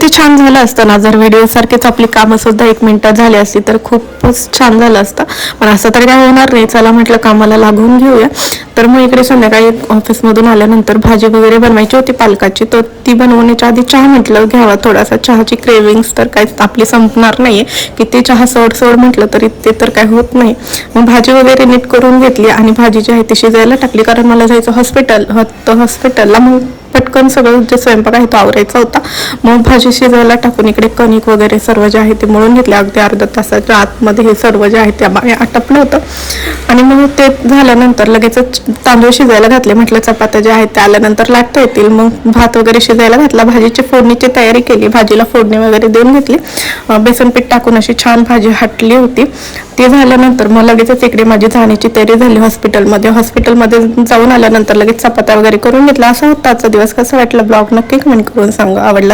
किती छान झालं असतं ना जर व्हिडिओ सारखीच आपली कामं सुद्धा 1 मिनिटात झाली असती तर खूपच छान झालं असतं. पण असं तर काय होणार नाही. चला म्हटलं कामाला लागून घेऊया. तर मग इकडे संध्याकाळी ऑफिसमधून आल्यानंतर भाजी वगैरे बनवायची होती पालकाची, तर ती बनवण्याच्या आधी चहा म्हटलं घ्यावा थोडासा. चहाची क्रेविंग्स तर काय आपली संपणार नाहीये. किती चहा सोड म्हटलं तरी ते तर काय होत नाही. मग भाजी वगैरे नीट करून घेतली आणि भाजी जी आहे ती शिजायला टाकली, कारण मला जायचं हॉस्पिटलला. मग पटकन सगळं जे स्वयंपाक आहे तो आवरायचा होता. मग भाजी शिजायला टाकून इकडे कणिक वगैरे सर्व जे आहे ते मळून घेतले. अगदी अर्धा तासाच्या आतमध्ये हे सर्व जे आहे ते आटपलं होतं. आणि मग ते झाल्यानंतर लगेच तांदूळ शिजायला घातले. म्हटलं चपात्या ज्या आहेत त्या आल्यानंतर लाटता येतील. मग भात वगैरे शिजायला घातला. भाजीची फोडणीची तयारी केली. भाजीला फोडणी वगैरे देऊन घेतली. बेसन पीठ टाकून अशी छान भाजी हटली होती. ते झाल्यानंतर मग लगेचच इकडे माझी जाण्याची तयारी झाली हॉस्पिटलमध्ये जाऊन आल्यानंतर लगेच चपात्या वगैरे करून घेतला. असा होता आजचा दिवस. कसं वाटलं ब्लॉग नक्की कमेंट करून सांगा. आवडला